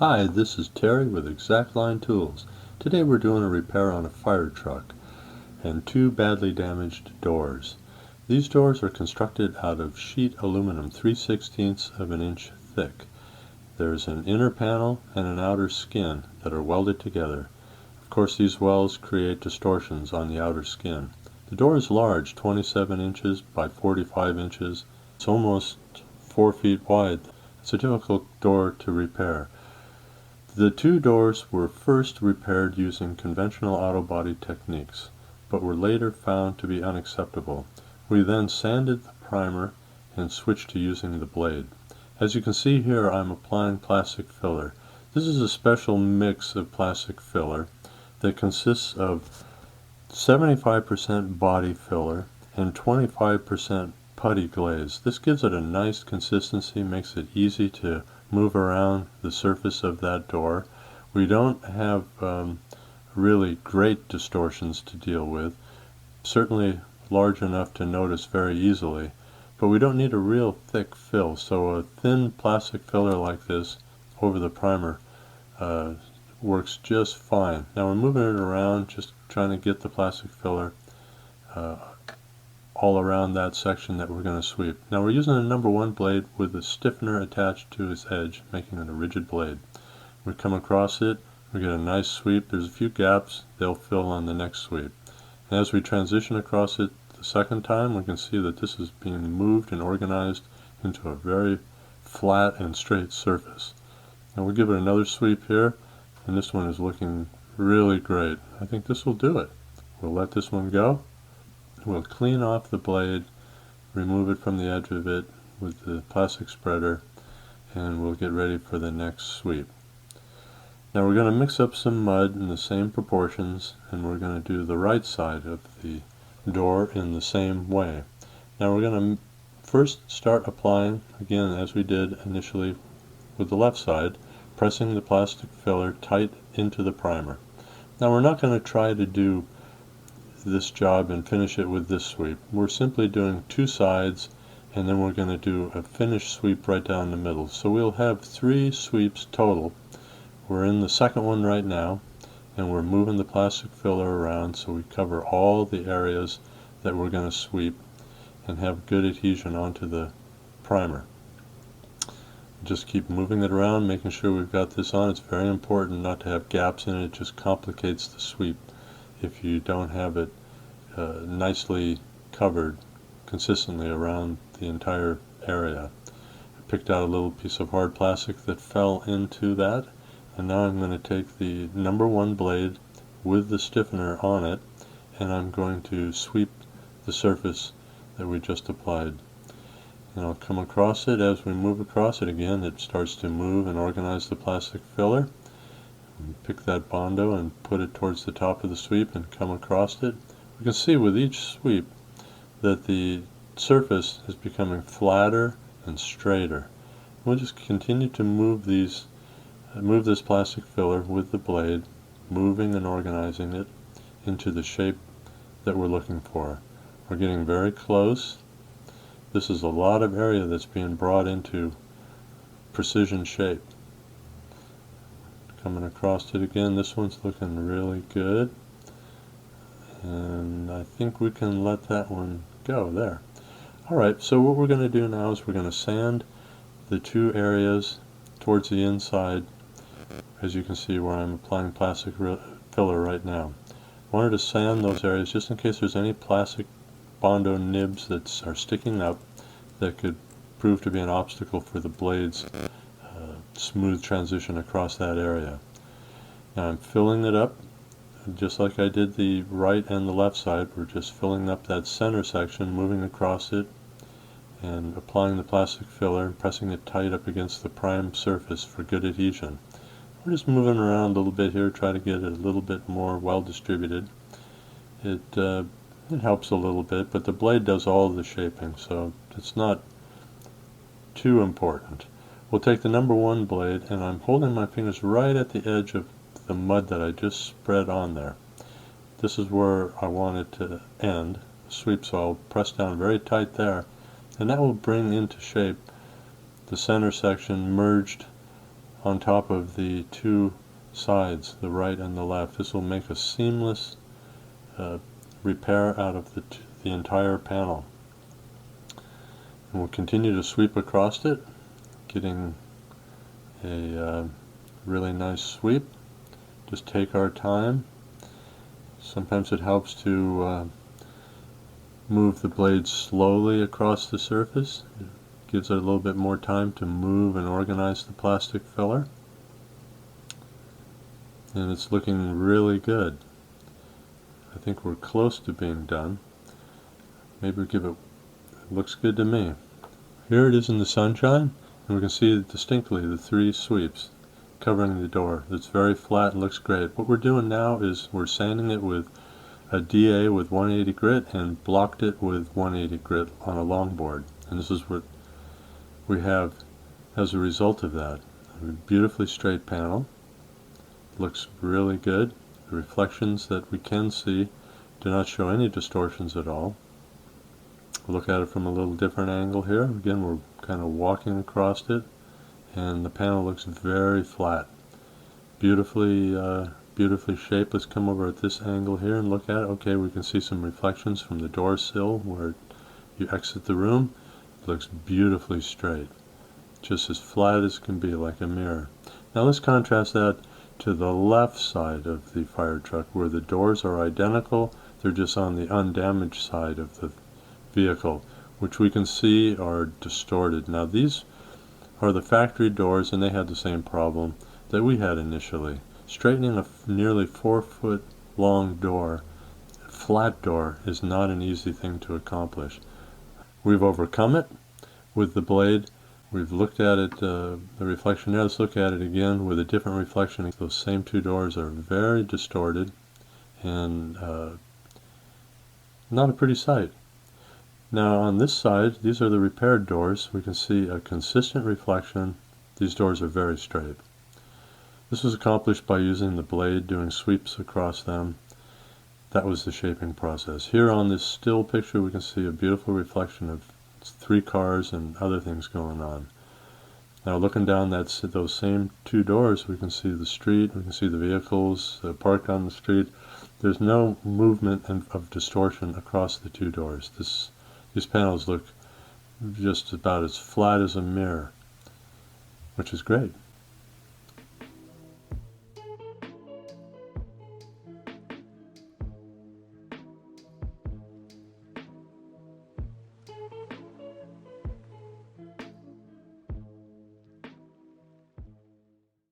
Hi, this is Terry with Exact Line Tools. Today we're doing a repair on a Firetruck and two badly damaged doors. These doors are constructed out of sheet aluminum 3/16 of an inch thick. There's an inner panel and an outer skin that are welded together. Of course, these welds create distortions on the outer skin. The door is large, 27 inches by 45 inches. It's almost 4 feet wide. It's a difficult door to repair. The two doors were first repaired using conventional auto body techniques, but were later found to be unacceptable. We then sanded the primer and switched to using the blade. As you can see here, I'm applying plastic filler. This is a special mix of plastic filler that consists of 75% body filler and 25% putty glaze. This gives it a nice consistency, makes it easy to move around the surface of that door. We don't have really great distortions to deal with, certainly large enough to notice very easily, but we don't need a real thick fill, so a thin plastic filler like this over the primer works just fine. Now we're moving it around, just trying to get the plastic filler all around that section that we're going to sweep. Now we're using a number 1 blade with a stiffener attached to its edge, making it a rigid blade. We come across it, we get a nice sweep. There's a few gaps, they'll fill on the next sweep. And as we transition across it the second time, we can see that this is being moved and organized into a very flat and straight surface. Now we'll give it another sweep here, and this one is looking really great. I think this will do it. We'll let this one go. We'll clean off the blade, remove it from the edge of it with the plastic spreader, and we'll get ready for the next sweep. Now we're going to mix up some mud in the same proportions, and we're going to do the right side of the door in the same way. Now we're going to first start applying, again as we did initially with the left side, pressing the plastic filler tight into the primer. Now we're not going to try to do this job and finish it with this sweep. We're simply doing two sides, and then we're going to do a finished sweep right down the middle. So we'll have 3 sweeps total. We're in the second one right now, and we're moving the plastic filler around so we cover all the areas that we're going to sweep and have good adhesion onto the primer. Just keep moving it around, making sure we've got this on. It's very important not to have gaps in it. It just complicates the sweep if you don't have it nicely covered consistently around the entire area. I picked out a little piece of hard plastic that fell into that, and now I'm going to take the number 1 blade with the stiffener on it, and I'm going to sweep the surface that we just applied. And I'll come across it. As we move across it again, it starts to move and organize the plastic filler. Pick that Bondo and put it towards the top of the sweep and come across it. We can see with each sweep that the surface is becoming flatter and straighter. We'll just continue to move this plastic filler with the blade, moving and organizing it into the shape that we're looking for. We're getting very close. This is a lot of area that's being brought into precision shape. Coming across it again, this one's looking really good, and I think we can let that one go there. Alright, so what we're going to do now is we're going to sand the 2 areas towards the inside, as you can see where I'm applying plastic filler right now. I wanted to sand those areas just in case there's any plastic Bondo nibs that are sticking up that could prove to be an obstacle for the blade's smooth transition across that area. Now I'm filling it up just like I did the right and the left side. We're just filling up that center section, moving across it and applying the plastic filler and pressing it tight up against the prime surface for good adhesion. We're just moving around a little bit here, try to get it a little bit more well distributed. It helps a little bit, but the blade does all the shaping, so it's not too important. We'll take the number 1 blade, and I'm holding my fingers right at the edge of the mud that I just spread on there. This is where I want it to end, sweep, so I'll press down very tight there, and that will bring into shape the center section merged on top of the two sides, the right and the left. This will make a seamless repair out of the entire panel. And we'll continue to sweep across it, getting a really nice sweep. Just take our time. Sometimes it helps to move the blade slowly across the surface. It gives it a little bit more time to move and organize the plastic filler. And it's looking really good. I think we're close to being done. Maybe we'll give it, looks good to me. Here it is in the sunshine, and we can see distinctly the three sweeps covering the door. It's very flat and looks great. What we're doing now is we're sanding it with a DA with 180 grit and blocked it with 180 grit on a longboard. And this is what we have as a result of that. A beautifully straight panel. Looks really good. The reflections that we can see do not show any distortions at all. Look at it from a little different angle here. Again, we're kind of walking across it, and the panel looks very flat. Beautifully shaped. Let's come over at this angle here and look at it. Okay, we can see some reflections from the door sill where you exit the room. It looks beautifully straight. Just as flat as can be, like a mirror. Now let's contrast that to the left side of the Firetruck, where the doors are identical. They're just on the undamaged side of the vehicle, which we can see are distorted. Now these are the factory doors, and they had the same problem that we had initially. Straightening a nearly 4-foot long door, flat door, is not an easy thing to accomplish. We've overcome it with the blade. We've looked at it, the reflection there. Let's look at it again with a different reflection. Those same two doors are very distorted and not a pretty sight. Now on this side, these are the repaired doors. We can see a consistent reflection. These doors are very straight. This was accomplished by using the blade, doing sweeps across them. That was the shaping process. Here on this still picture, we can see a beautiful reflection of 3 cars and other things going on. Now looking down those same 2 doors, we can see the street, we can see the vehicles parked on the street. There's no movement of distortion across the 2 doors. These panels look just about as flat as a mirror, which is great.